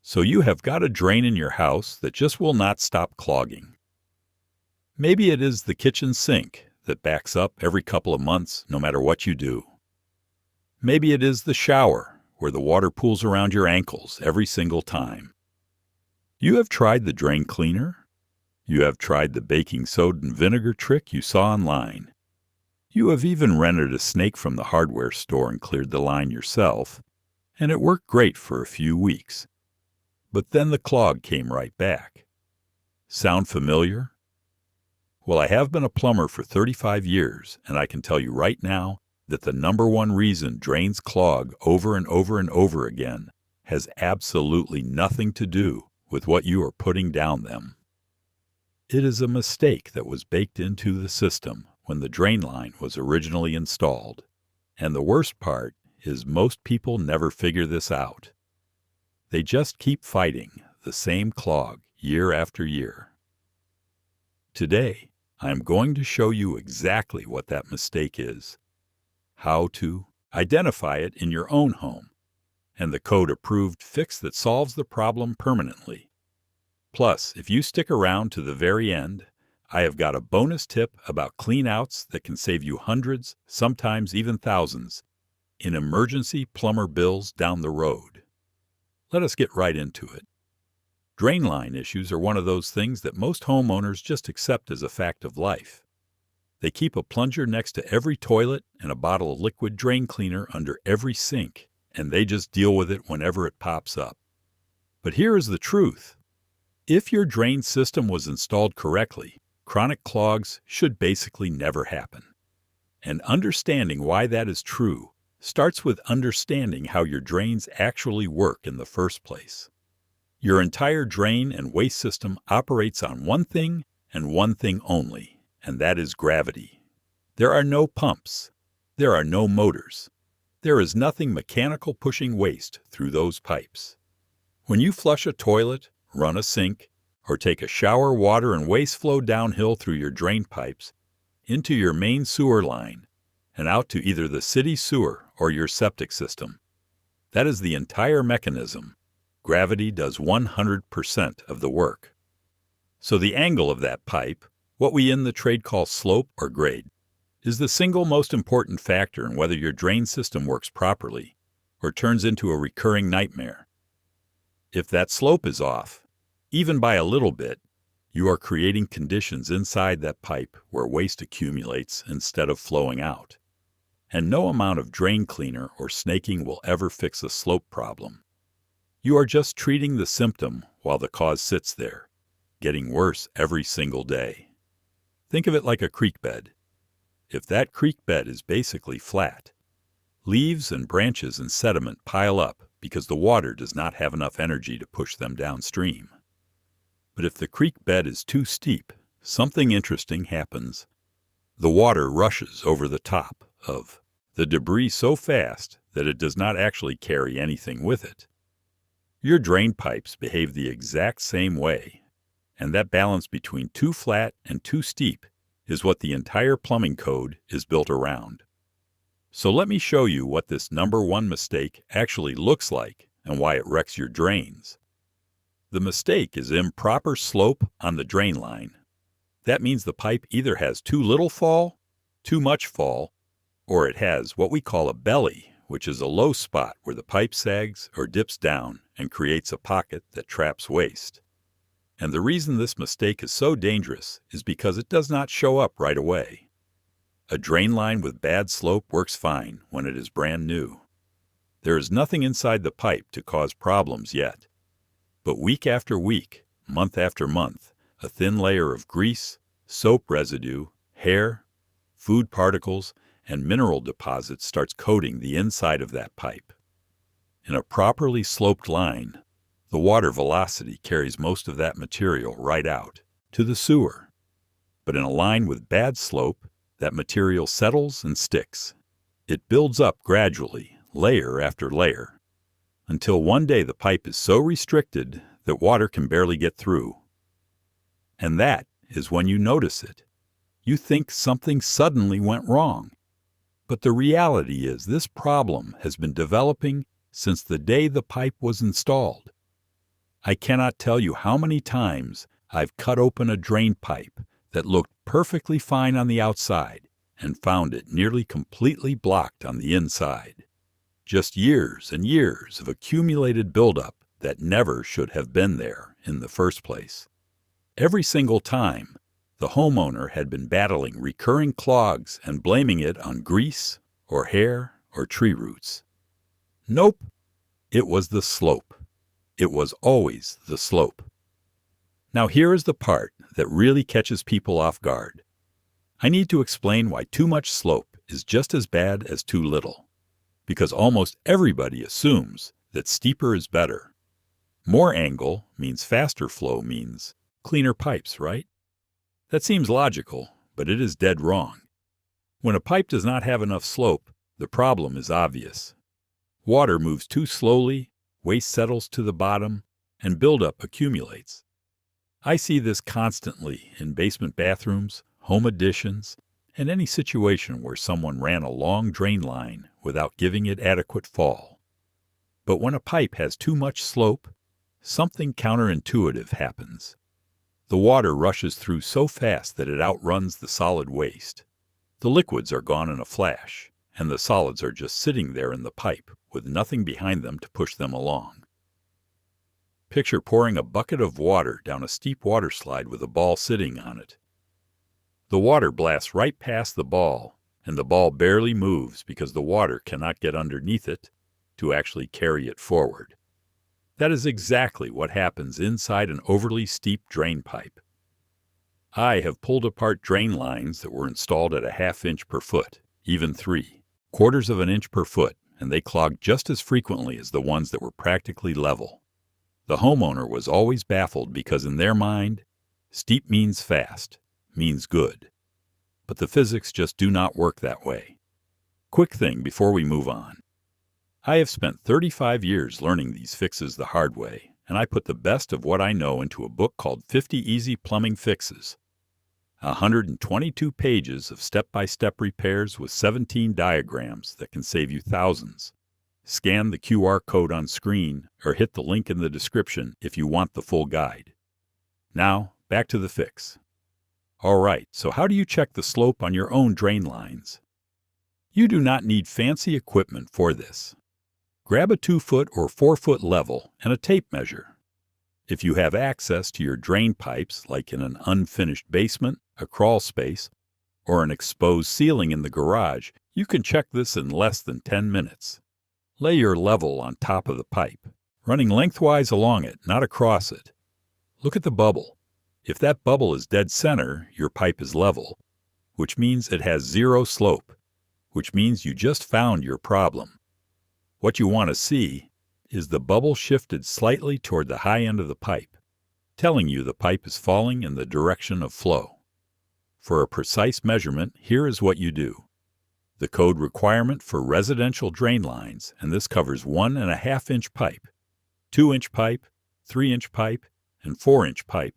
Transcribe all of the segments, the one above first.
So you have got a drain in your house that just will not stop clogging. Maybe it is the kitchen sink that backs up every couple of months no matter what you do. Maybe it is the shower where the water pools around your ankles every single time. You have tried the drain cleaner. You have tried the baking soda and vinegar trick you saw online. You have even rented a snake from the hardware store and cleared the line yourself, and it worked great for a few weeks. But then the clog came right back. Sound familiar? Well, I have been a plumber for 35 years, and I can tell you right now that the number one reason drains clog over and over and over again has absolutely nothing to do with what you are putting down them. It is a mistake that was baked into the system when the drain line was originally installed. And the worst part is most people never figure this out. They just keep fighting the same clog year after year. Today, I am going to show you exactly what that mistake is, how to identify it in your own home, and the code-approved fix that solves the problem permanently. Plus, if you stick around to the very end, I have got a bonus tip about cleanouts that can save you hundreds, sometimes even thousands, in emergency plumber bills down the road. Let us get right into it. Drain line issues are one of those things that most homeowners just accept as a fact of life. They keep a plunger next to every toilet and a bottle of liquid drain cleaner under every sink, and they just deal with it whenever it pops up. But here is the truth. If your drain system was installed correctly, chronic clogs should basically never happen. And understanding why that is true starts with understanding how your drains actually work in the first place. Your entire drain and waste system operates on one thing and one thing only, and that is gravity. There are no pumps. There are no motors. There is nothing mechanical pushing waste through those pipes. When you flush a toilet, run a sink, or take a shower, water and waste flow downhill through your drain pipes into your main sewer line and out to either the city sewer or your septic system. That is the entire mechanism. Gravity does 100% of the work. So the angle of that pipe, what we in the trade call slope or grade, is the single most important factor in whether your drain system works properly or turns into a recurring nightmare. If that slope is off, even by a little bit, you are creating conditions inside that pipe where waste accumulates instead of flowing out. And no amount of drain cleaner or snaking will ever fix a slope problem. You are just treating the symptom while the cause sits there, getting worse every single day. Think of it like a creek bed. If that creek bed is basically flat, leaves and branches and sediment pile up because the water does not have enough energy to push them downstream. But if the creek bed is too steep, something interesting happens. The water rushes over the top of the debris so fast that it does not actually carry anything with it. Your drain pipes behave the exact same way, and that balance between too flat and too steep is what the entire plumbing code is built around. So let me show you what this number one mistake actually looks like and why it wrecks your drains. The mistake is improper slope on the drain line. That means the pipe either has too little fall, too much fall, or it has what we call a belly, which is a low spot where the pipe sags or dips down and creates a pocket that traps waste. And the reason this mistake is so dangerous is because it does not show up right away. A drain line with bad slope works fine when it is brand new. There is nothing inside the pipe to cause problems yet. But week after week, month after month, a thin layer of grease, soap residue, hair, food particles, and mineral deposits starts coating the inside of that pipe. In a properly sloped line, the water velocity carries most of that material right out to the sewer. But in a line with bad slope, that material settles and sticks. It builds up gradually, layer after layer, until one day the pipe is so restricted that water can barely get through. And that is when you notice it. You think something suddenly went wrong. But the reality is this problem has been developing since the day the pipe was installed. I cannot tell you how many times I've cut open a drain pipe that looked perfectly fine on the outside and found it nearly completely blocked on the inside. Just years and years of accumulated buildup that never should have been there in the first place. Every single time, the homeowner had been battling recurring clogs and blaming it on grease or hair or tree roots. Nope, it was the slope. It was always the slope. Now here is the part that really catches people off guard. I need to explain why too much slope is just as bad as too little. Because almost everybody assumes that steeper is better. More angle means faster flow means cleaner pipes, right? That seems logical, but it is dead wrong. When a pipe does not have enough slope, the problem is obvious. Water moves too slowly, waste settles to the bottom, and buildup accumulates. I see this constantly in basement bathrooms, home additions, and any situation where someone ran a long drain line without giving it adequate fall. But when a pipe has too much slope, something counterintuitive happens. The water rushes through so fast that it outruns the solid waste. The liquids are gone in a flash, and the solids are just sitting there in the pipe with nothing behind them to push them along. Picture pouring a bucket of water down a steep water slide with a ball sitting on it. The water blasts right past the ball, and the ball barely moves because the water cannot get underneath it to actually carry it forward. That is exactly what happens inside an overly steep drain pipe. I have pulled apart drain lines that were installed at a 1/2 inch per foot, even 3/4 of an inch per foot, and they clogged just as frequently as the ones that were practically level. The homeowner was always baffled because in their mind, steep means fast, means good. But the physics just do not work that way. Quick thing before we move on. I have spent 35 years learning these fixes the hard way, and I put the best of what I know into a book called 50 Easy Plumbing Fixes. 122 pages of step-by-step repairs with 17 diagrams that can save you thousands. Scan the QR code on screen or hit the link in the description if you want the full guide. Now, back to the fix. All right, so how do you check the slope on your own drain lines? You do not need fancy equipment for this. Grab a 2-foot or 4-foot level and a tape measure. If you have access to your drain pipes, like in an unfinished basement, a crawl space, or an exposed ceiling in the garage, you can check this in less than 10 minutes. Lay your level on top of the pipe, running lengthwise along it, not across it. Look at the bubble. If that bubble is dead center, your pipe is level, which means it has 0 slope, which means you just found your problem. What you want to see is the bubble shifted slightly toward the high end of the pipe, telling you the pipe is falling in the direction of flow. For a precise measurement, here is what you do. The code requirement for residential drain lines, and this covers 1.5 inch pipe, 2 inch pipe, 3 inch pipe, and 4 inch pipe,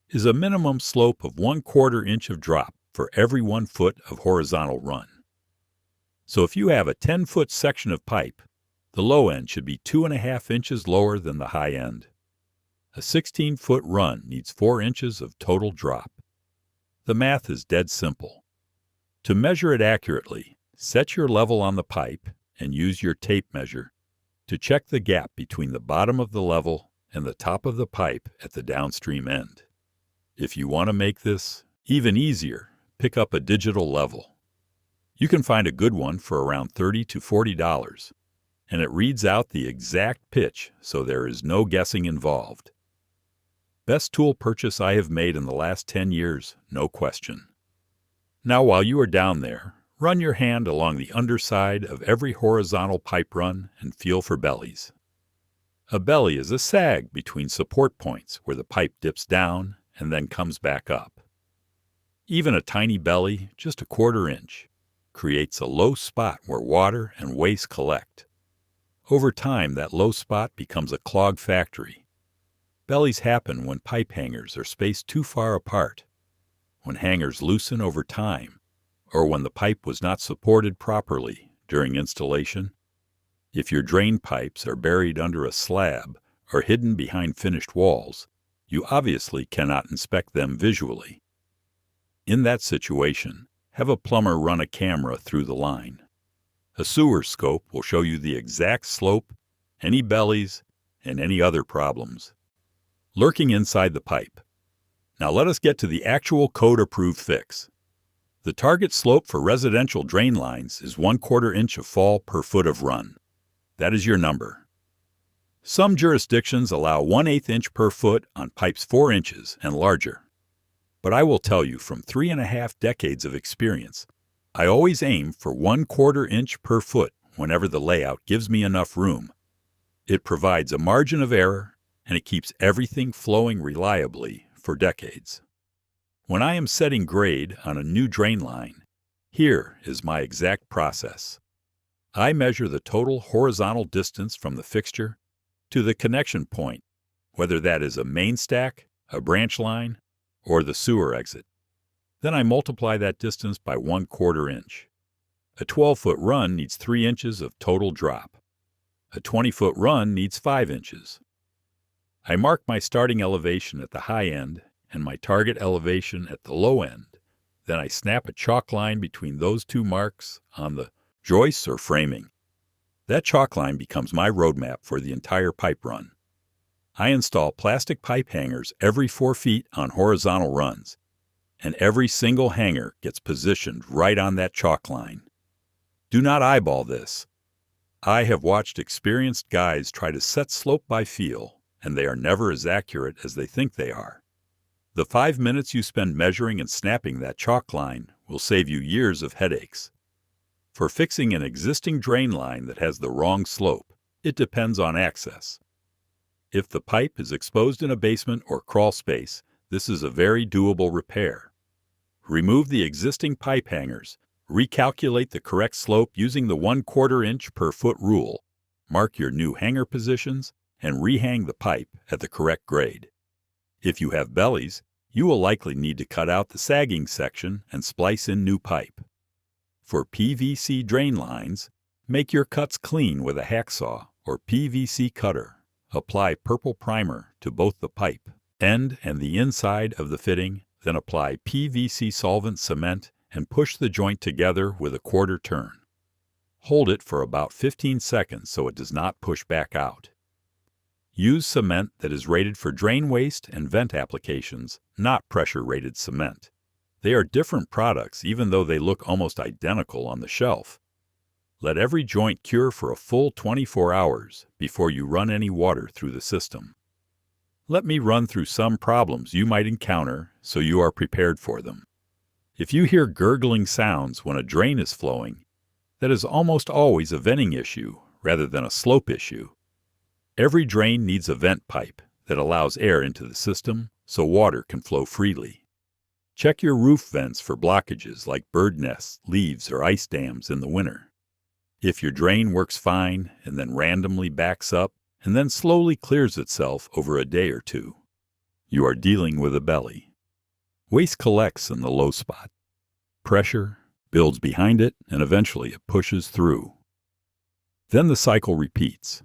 is a minimum slope of 1/4 inch of drop for every 1 foot of horizontal run. So if you have a 10-foot section of pipe, the low end should be 2.5 inches lower than the high end. A 16-foot run needs 4 inches of total drop. The math is dead simple. To measure it accurately, set your level on the pipe and use your tape measure to check the gap between the bottom of the level and the top of the pipe at the downstream end. If you want to make this even easier, pick up a digital level. You can find a good one for around $30 to $40, and it reads out the exact pitch, so there is no guessing involved. Best tool purchase I have made in the last 10 years, no question. Now while you are down there, run your hand along the underside of every horizontal pipe run and feel for bellies. A belly is a sag between support points where the pipe dips down and then comes back up. Even a tiny belly, just a 1/4 inch, creates a low spot where water and waste collect. Over time, that low spot becomes a clog factory. Bellies happen when pipe hangers are spaced too far apart, when hangers loosen over time, or when the pipe was not supported properly during installation. If your drain pipes are buried under a slab are hidden behind finished walls, you obviously cannot inspect them visually. In that situation, have a plumber run a camera through the line. A sewer scope will show you the exact slope, any bellies, and any other problems lurking inside the pipe. Now let us get to the actual code-approved fix. The target slope for residential drain lines is 1/4 inch of fall per foot of run. That is your number. Some jurisdictions allow 1/8 inch per foot on pipes 4 inches and larger. But I will tell you from 3.5 decades of experience, I always aim for 1/4 inch per foot whenever the layout gives me enough room. It provides a margin of error, and it keeps everything flowing reliably for decades. When I am setting grade on a new drain line, here is my exact process. I measure the total horizontal distance from the fixture to the connection point, whether that is a main stack, a branch line, or the sewer exit. Then I multiply that distance by 1/4 inch. A 12-foot run needs 3 inches of total drop. A 20-foot run needs 5 inches. I mark my starting elevation at the high end and my target elevation at the low end. Then I snap a chalk line between those two marks on the joists or framing. That chalk line becomes my roadmap for the entire pipe run. I install plastic pipe hangers every 4 feet on horizontal runs, and every single hanger gets positioned right on that chalk line. Do not eyeball this. I have watched experienced guys try to set slope by feel, and they are never as accurate as they think they are. The 5 minutes you spend measuring and snapping that chalk line will save you years of headaches. For fixing an existing drain line that has the wrong slope, it depends on access. If the pipe is exposed in a basement or crawl space, this is a very doable repair. Remove the existing pipe hangers, recalculate the correct slope using the 1/4 inch per foot rule, mark your new hanger positions, and rehang the pipe at the correct grade. If you have bellies, you will likely need to cut out the sagging section and splice in new pipe. For PVC drain lines, make your cuts clean with a hacksaw or PVC cutter. Apply purple primer to both the pipe end and the inside of the fitting, then apply PVC solvent cement and push the joint together with a 1/4 turn. Hold it for about 15 seconds so it does not push back out. Use cement that is rated for drain waste and vent applications, not pressure-rated cement. They are different products even though they look almost identical on the shelf. Let every joint cure for a full 24 hours before you run any water through the system. Let me run through some problems you might encounter so you are prepared for them. If you hear gurgling sounds when a drain is flowing, that is almost always a venting issue rather than a slope issue. Every drain needs a vent pipe that allows air into the system so water can flow freely. Check your roof vents for blockages like bird nests, leaves, or ice dams in the winter. If your drain works fine and then randomly backs up and then slowly clears itself over a day or two, you are dealing with a belly. Waste collects in the low spot. Pressure builds behind it and eventually it pushes through. Then the cycle repeats.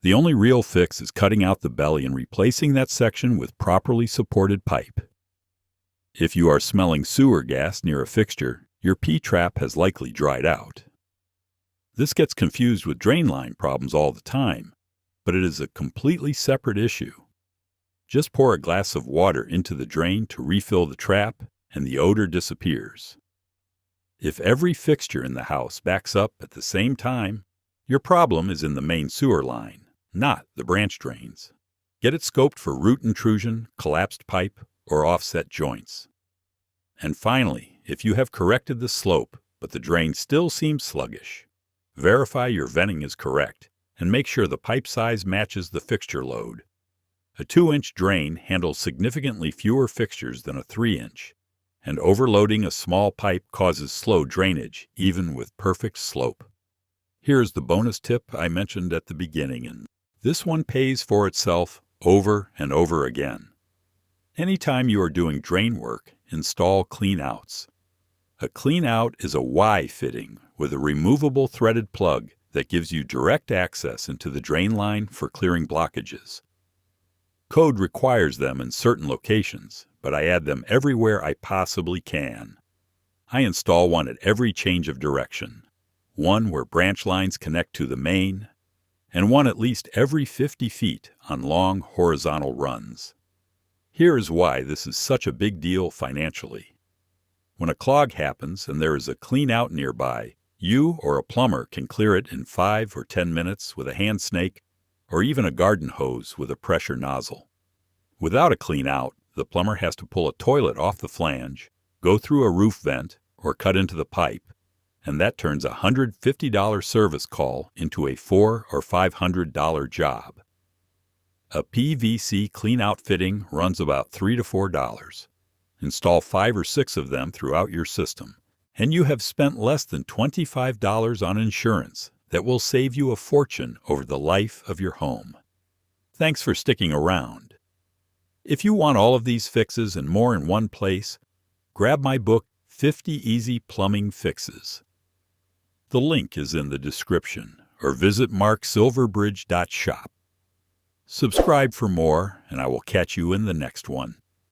The only real fix is cutting out the belly and replacing that section with properly supported pipe. If you are smelling sewer gas near a fixture, your P-trap has likely dried out. This gets confused with drain line problems all the time, but it is a completely separate issue. Just pour a glass of water into the drain to refill the trap, and the odor disappears. If every fixture in the house backs up at the same time, your problem is in the main sewer line, not the branch drains. Get it scoped for root intrusion, collapsed pipe, or offset joints. And finally, if you have corrected the slope, but the drain still seems sluggish, verify your venting is correct and make sure the pipe size matches the fixture load. A 2-inch drain handles significantly fewer fixtures than a 3-inch, and overloading a small pipe causes slow drainage, even with perfect slope. Here's the bonus tip I mentioned at the beginning, and this one pays for itself over and over again. Anytime you are doing drain work, install cleanouts. A cleanout is a Y fitting with a removable threaded plug that gives you direct access into the drain line for clearing blockages. Code requires them in certain locations, but I add them everywhere I possibly can. I install one at every change of direction, one where branch lines connect to the main, and one at least every 50 feet on long horizontal runs. Here is why this is such a big deal financially. When a clog happens and there is a clean out nearby, you or a plumber can clear it in 5 or 10 minutes with a hand snake or even a garden hose with a pressure nozzle. Without a clean out, the plumber has to pull a toilet off the flange, go through a roof vent, or cut into the pipe, and that turns a $150 service call into a $400 or $500 job. A PVC clean-out fitting runs about $3 to $4. Install 5 or 6 of them throughout your system, and you have spent less than $25 on insurance that will save you a fortune over the life of your home. Thanks for sticking around. If you want all of these fixes and more in one place, grab my book, 50 Easy Plumbing Fixes. The link is in the description, or visit marksilverbridge.shop. Subscribe for more, and I will catch you in the next one.